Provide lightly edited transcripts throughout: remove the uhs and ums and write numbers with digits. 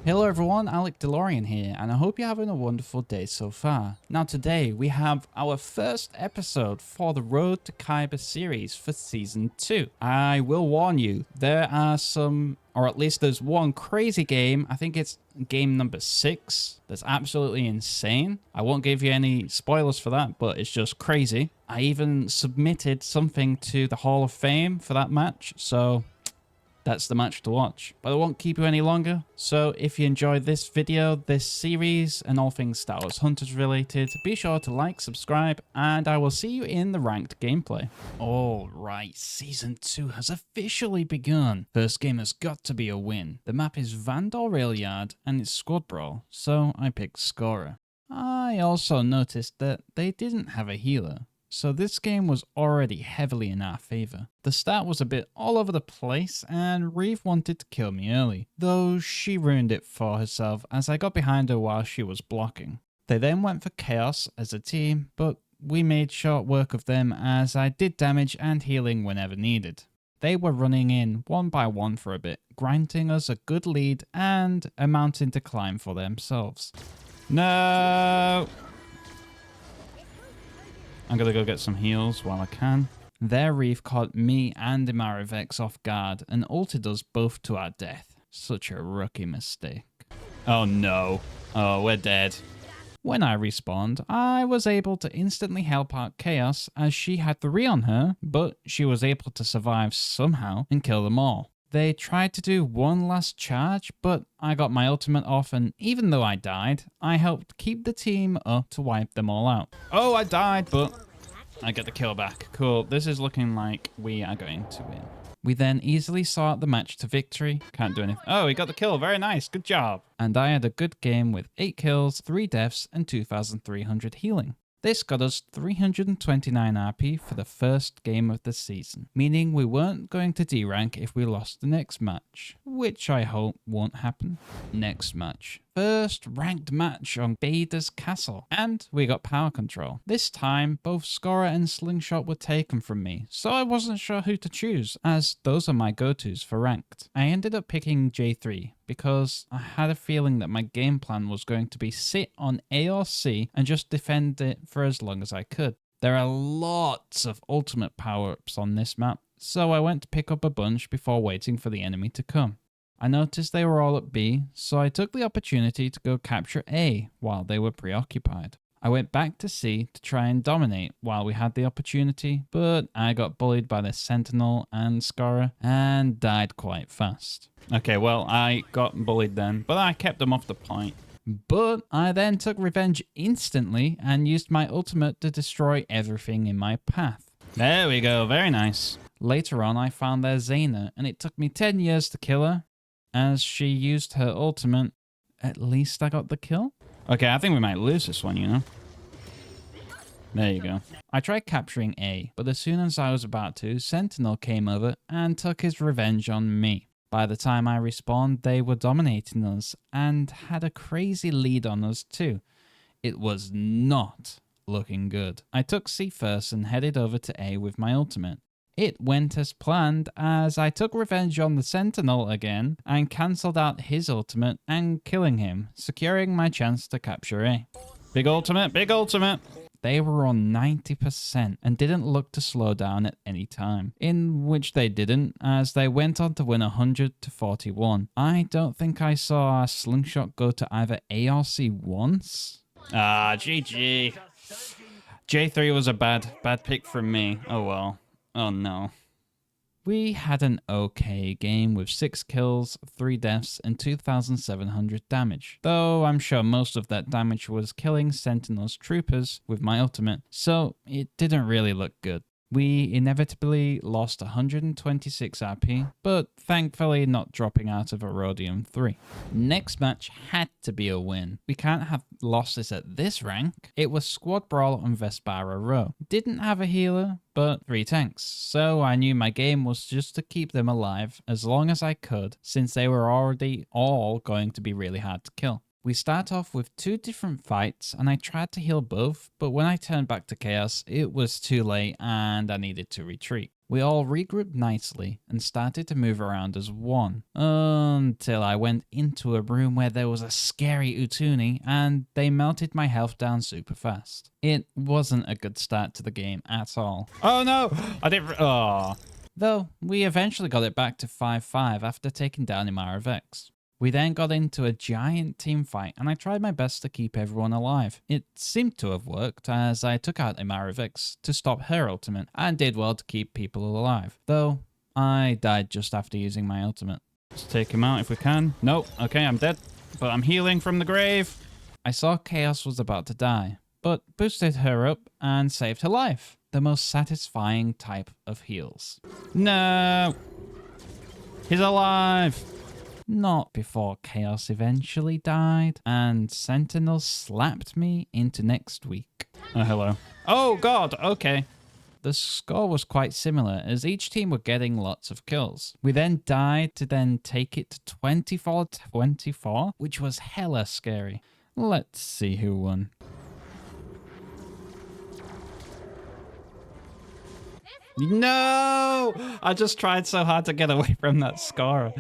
Hello everyone, Alec DeLorean here, and I hope you're having a wonderful day so far. Now today we have our first episode for the Road to Kyber series for Season 2. I will warn you, there are some, or at least there's one crazy game, I think it's game number 6, that's absolutely insane. I won't give you any spoilers for that, but it's just crazy. I even submitted something to the Hall of Fame for that match, so that's the match to watch. But I won't keep you any longer. So if you enjoyed this video, this series, and all things Star Wars Hunters related, be sure to like, subscribe, and I will see you in the ranked gameplay. Alright, Season 2 has officially begun. First game has got to be a win. The map is Vandor Railyard, and it's Squad Brawl, so I picked Scorer. I also noticed that they didn't have a healer, so this game was already heavily in our favour. The start was a bit all over the place and Reeve wanted to kill me early, though she ruined it for herself as I got behind her while she was blocking. They then went for Chaos as a team, but we made short work of them as I did damage and healing whenever needed. They were running in one by one for a bit, granting us a good lead and a mountain to climb for themselves. No! I'm gonna go get some heals while I can. Their Reef caught me and Imaravex off guard and ulted us both to our death. Such a rookie mistake. Oh no. Oh, we're dead. When I respawned, I was able to instantly help out Chaos as she had 3 on her, but she was able to survive somehow and kill them all. They tried to do one last charge, but I got my ultimate off, and even though I died, I helped keep the team up to wipe them all out. Oh, I died, but I get the kill back. Cool, this is looking like we are going to win. We then easily saw out the match to victory. Can't do anything. Oh, we got the kill. Very nice. Good job. And I had a good game with 8 kills, 3 deaths, and 2,300 healing. This got us 329 RP for the first game of the season, meaning we weren't going to D-rank if we lost the next match, which I hope won't happen. Next match. First ranked match on Bader's Castle, and we got power control. This time, both Scorer and Slingshot were taken from me, so I wasn't sure who to choose, as those are my go-tos for ranked. I ended up picking J3, because I had a feeling that my game plan was going to be sit on A or C and just defend it for as long as I could. There are lots of ultimate power-ups on this map, so I went to pick up a bunch before waiting for the enemy to come. I noticed they were all at B, so I took the opportunity to go capture A while they were preoccupied. I went back to C to try and dominate while we had the opportunity, but I got bullied by the Sentinel and Scorer and died quite fast. Okay, well, I got bullied then, but I kept them off the point. But I then took revenge instantly and used my ultimate to destroy everything in my path. There we go, very nice. Later on, I found their Zaina, and it took me 10 years to kill her. As she used her ultimate, at least I got the kill. Okay, I think we might lose this one, you know. There you go. I tried capturing A, but as soon as I was about to, Sentinel came over and took his revenge on me. By the time I respawned, they were dominating us and had a crazy lead on us too. It was not looking good. I took C first and headed over to A with my ultimate. It went as planned as I took revenge on the Sentinel again and cancelled out his ultimate and killing him, securing my chance to capture A. Big ultimate, big ultimate! They were on 90% and didn't look to slow down at any time, in which they didn't as they went on to win 100-41. I don't think I saw our Slingshot go to either A or C once. Ah, GG. J3 was a bad pick from me. Oh well. Oh no. We had an okay game with 6 kills, 3 deaths, and 2,700 damage. Though I'm sure most of that damage was killing Sentinel's troopers with my ultimate, so it didn't really look good. We inevitably lost 126 RP, but thankfully not dropping out of Erodium 3. Next match had to be a win. We can't have losses at this rank. It was Squad Brawl on Vespara Row. Didn't have a healer, but 3 tanks, so I knew my game was just to keep them alive as long as I could, since they were already all going to be really hard to kill. We start off with 2 different fights and I tried to heal both, but when I turned back to Chaos, it was too late and I needed to retreat. We all regrouped nicely and started to move around as one, until I went into a room where there was a scary Utuni and they melted my health down super fast. It wasn't a good start to the game at all. Oh no! I didn't... Oh. Though, we eventually got it back to 5-5 after taking down Imaravex. We then got into a giant team fight and I tried my best to keep everyone alive. It seemed to have worked as I took out Imaravex to stop her ultimate and did well to keep people alive. Though, I died just after using my ultimate. Let's take him out if we can. Nope, okay, I'm dead, but I'm healing from the grave. I saw Chaos was about to die, but boosted her up and saved her life. The most satisfying type of heals. No! He's alive! Not before Chaos eventually died and Sentinel slapped me into next week. Oh, hello. Oh god, okay. The score was quite similar as each team were getting lots of kills. We then died to then take it to 24-24, which was hella scary. Let's see who won. No! I just tried so hard to get away from that scorer.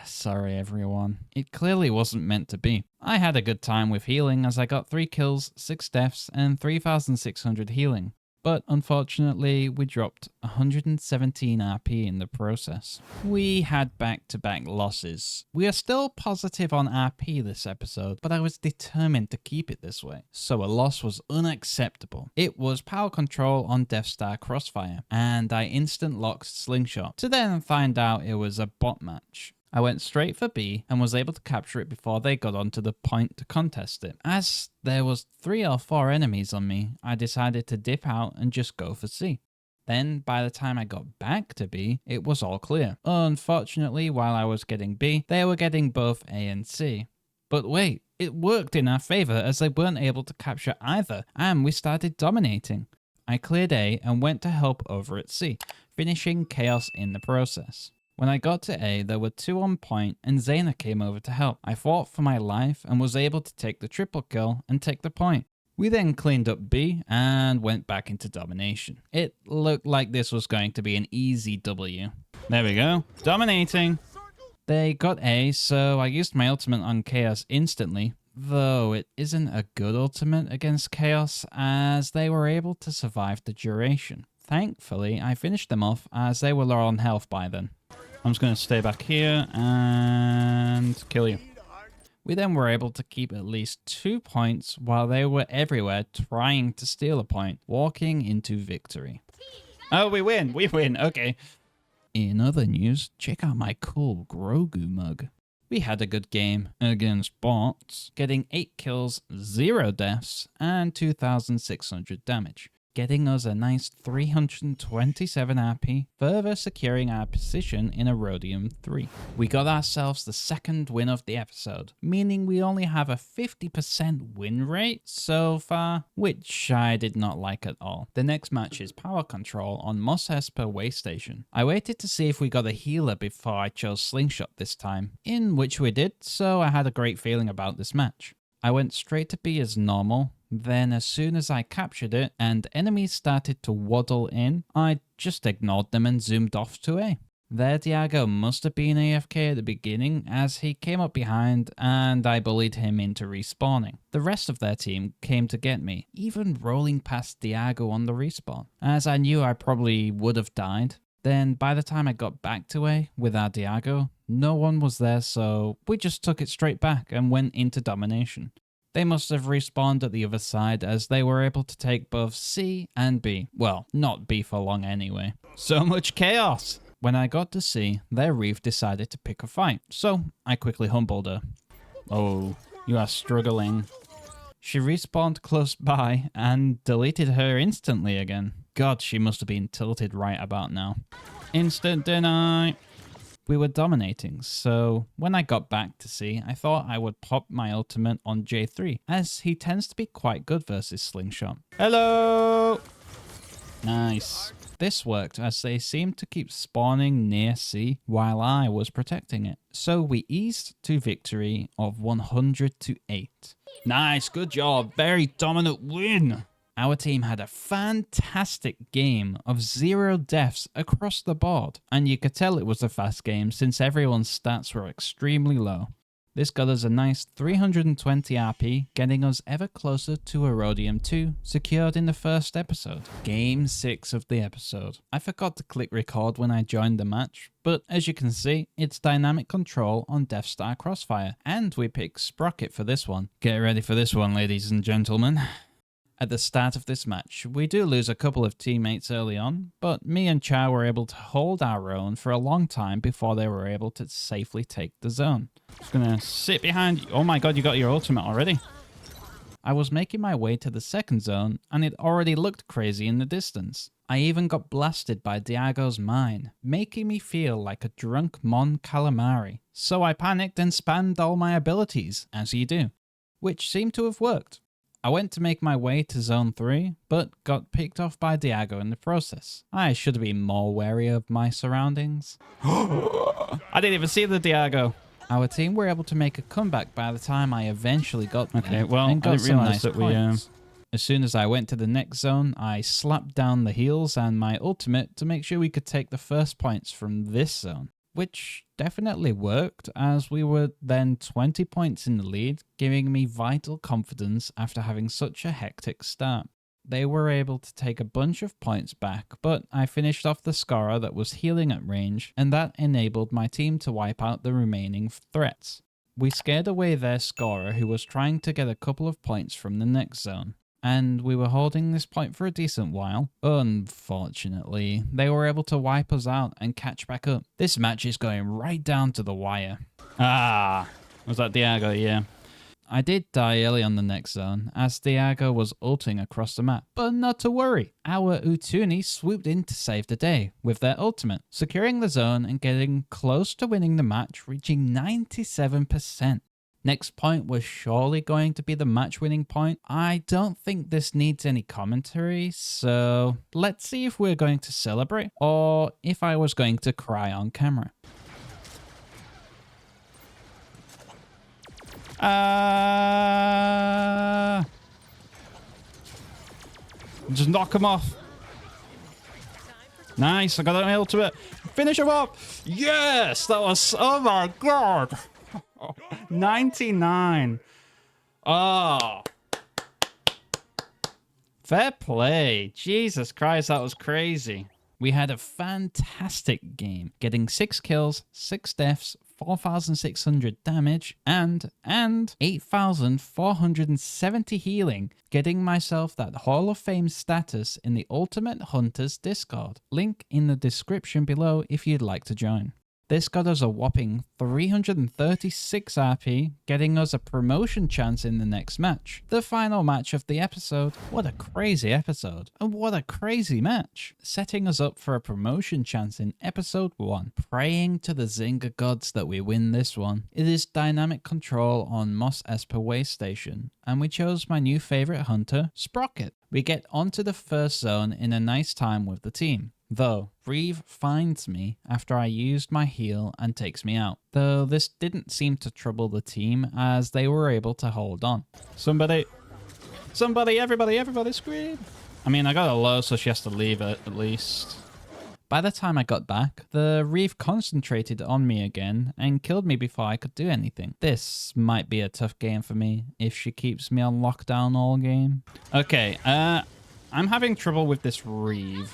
Sorry everyone. It clearly wasn't meant to be. I had a good time with healing as I got 3 kills, 6 deaths, and 3,600 healing. But unfortunately, we dropped 117 RP in the process. We had back-to-back losses. We are still positive on RP this episode, but I was determined to keep it this way. So a loss was unacceptable. It was power control on Death Star Crossfire, and I instant locked Slingshot, to then find out it was a bot match. I went straight for B and was able to capture it before they got onto the point to contest it. As there was 3 or 4 enemies on me, I decided to dip out and just go for C. Then, by the time I got back to B, it was all clear. Unfortunately, while I was getting B, they were getting both A and C. But wait, it worked in our favour as they weren't able to capture either, and we started dominating. I cleared A and went to help over at C, finishing Chaos in the process. When I got to A, there were 2 on point and Zaina came over to help. I fought for my life and was able to take the triple kill and take the point. We then cleaned up B and went back into domination. It looked like this was going to be an easy W. There we go. Dominating. They got A, so I used my ultimate on Chaos instantly. Though it isn't a good ultimate against Chaos as they were able to survive the duration. Thankfully, I finished them off as they were low on health by then. I'm just going to stay back here and kill you. We then were able to keep at least 2 points while they were everywhere trying to steal a point, walking into victory. Oh, we win! We win! Okay. In other news, check out my cool Grogu mug. We had a good game against bots, getting 8 kills, 0 deaths, and 2,600 damage. Getting us a nice 327 RP, further securing our position in Erodium 3. We got ourselves the 2nd win of the episode, meaning we only have a 50% win rate so far, which I did not like at all. The next match is Power Control on Mos Espa Way Station. I waited to see if we got a healer before I chose Slingshot this time, in which we did, so I had a great feeling about this match. I went straight to B as normal. Then as soon as I captured it and enemies started to waddle in, I just ignored them and zoomed off to A. Their Diago must have been AFK at the beginning as he came up behind and I bullied him into respawning. The rest of their team came to get me, even rolling past Diago on the respawn, as I knew I probably would have died. Then by the time I got back to A with our Diago, no one was there, so we just took it straight back and went into domination. They must have respawned at the other side as they were able to take both C and B. Well, not B for long anyway. So much chaos! When I got to C, their Reef decided to pick a fight, so I quickly humbled her. Oh, you are struggling. She respawned close by and deleted her instantly again. God, she must have been tilted right about now. Instant deny! We were dominating, so when I got back to C, I thought I would pop my ultimate on J3, as he tends to be quite good versus Slingshot. Hello! Nice. This worked as they seemed to keep spawning near C while I was protecting it. So we eased to victory of 100-8. Nice, good job. Very dominant win. Our team had a fantastic game of 0 deaths across the board, and you could tell it was a fast game since everyone's stats were extremely low. This got us a nice 320 RP, getting us ever closer to Erodium 2, secured in the first episode. Game 6 of the episode. I forgot to click record when I joined the match, but as you can see, it's dynamic control on Death Star Crossfire, and we picked Sprocket for this one. Get ready for this one, ladies and gentlemen. At the start of this match, we do lose a couple of teammates early on, but me and Chow were able to hold our own for a long time before they were able to safely take the zone. Just gonna sit behind you. Oh my god, you got your ultimate already. I was making my way to the second zone, and it already looked crazy in the distance. I even got blasted by Diago's mine, making me feel like a drunk Mon Calamari. So I panicked and spammed all my abilities, as you do, which seemed to have worked. I went to make my way to Zone 3, but got picked off by Diago in the process. I should have been more wary of my surroundings. I didn't even see the Diago. Our team were able to make a comeback by the time I eventually got there. Okay, well, and got I didn't realize that points. As soon as I went to the next zone, I slapped down the heals and my ultimate to make sure we could take the first points from this zone, which definitely worked, as we were then 20 points in the lead, giving me vital confidence after having such a hectic start. They were able to take a bunch of points back, but I finished off the scorer that was healing at range, and that enabled my team to wipe out the remaining threats. We scared away their scorer, who was trying to get a couple of points from the next zone, and we were holding this point for a decent while. Unfortunately, they were able to wipe us out and catch back up. This match is going right down to the wire. Ah, was that Diago? Yeah. I did die early on the next zone, as Diago was ulting across the map, but not to worry. Our Utuni swooped in to save the day with their ultimate, securing the zone and getting close to winning the match, reaching 97%. Next point was surely going to be the match-winning point. I don't think this needs any commentary, so let's see if we're going to celebrate or if I was going to cry on camera. Just knock him off. Nice, I got an ultimate. Finish him up. Yes, that was, oh my god. 99. Oh. Fair play. Jesus Christ, that was crazy. We had a fantastic game, getting 6 kills, 6 deaths, 4,600 damage, and 8,470 healing, getting myself that Hall of Fame status in the Ultimate Hunters Discord. Link in the description below if you'd like to join. This got us a whopping 336 RP, getting us a promotion chance in the next match. The final match of the episode. What a crazy episode, and what a crazy match. Setting us up for a promotion chance in episode 1. Praying to the Zynga gods that we win this one. It is dynamic control on Mos Espa Way Station, and we chose my new favorite hunter, Sprocket. We get onto the first zone in a nice time with the team. Though, Reeve finds me after I used my heal and takes me out. Though this didn't seem to trouble the team, as they were able to hold on. Somebody, everybody scream. I mean, I got a low, so she has to leave it at least. By the time I got back, the Reeve concentrated on me again and killed me before I could do anything. This might be a tough game for me if she keeps me on lockdown all game. Okay, I'm having trouble with this Reeve.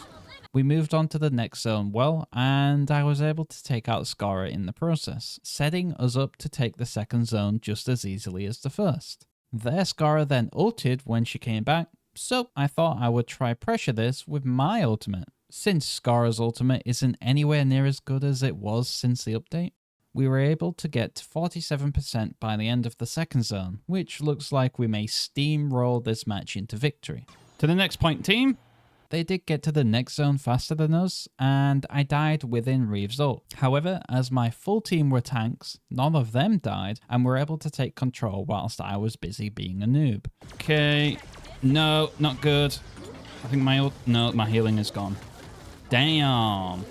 We moved on to the next zone well, and I was able to take out Scorer in the process, setting us up to take the second zone just as easily as the first. Their Scorer then ulted when she came back, so I thought I would try pressure this with my ultimate. Since Scorer's ultimate isn't anywhere near as good as it was since the update, we were able to get to 47% by the end of the second zone, which looks like we may steamroll this match into victory. To the next point, team. They did get to the next zone faster than us, and I died within Reeve's ult. However, as my full team were tanks, none of them died, and were able to take control whilst I was busy being a noob. Okay, no, not good. I think my healing is gone. Damn.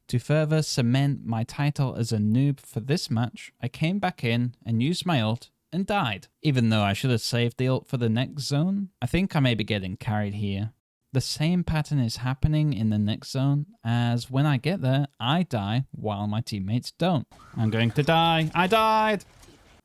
To further cement my title as a noob for this match, I came back in and used my ult and died. Even though I should have saved the ult for the next zone, I think I may be getting carried here. The same pattern is happening in the next zone, as when I get there, I die while my teammates don't. I'm going to die. I died!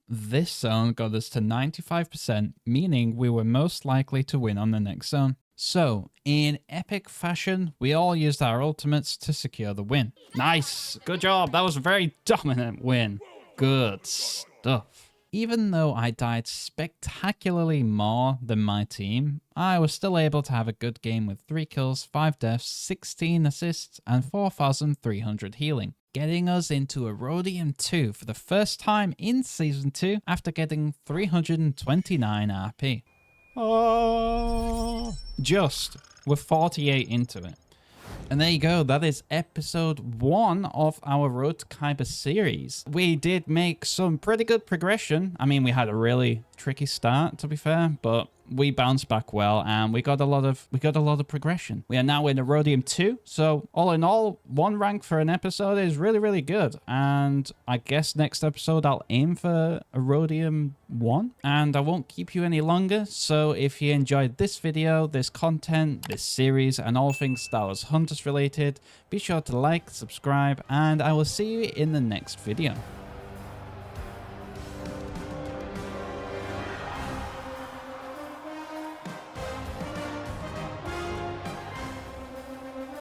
This zone got us to 95%, meaning we were most likely to win on the next zone. So, in epic fashion, we all used our ultimates to secure the win. Nice! Good job! That was a very dominant win. Good stuff. Even though I died spectacularly more than my team, I was still able to have a good game with 3 kills, 5 deaths, 16 assists, and 4,300 healing, getting us into Erodium 2 for the first time in Season 2 after getting 329 RP. Oh. Just with 48 into it. And there you go, that is episode 1 of our Road to Kyber series. We did make some pretty good progression. I mean, we had a really tricky start, to be fair, but we bounced back well and we got a lot of progression. We are now in Erodium 2, so all in all, 1 rank for an episode is really, really good. And I guess next episode I'll aim for Erodium 1, and I won't keep you any longer. So if you enjoyed this video, this content, this series, and all things Star Wars Hunters related, be sure to like, subscribe, and I will see you in the next video.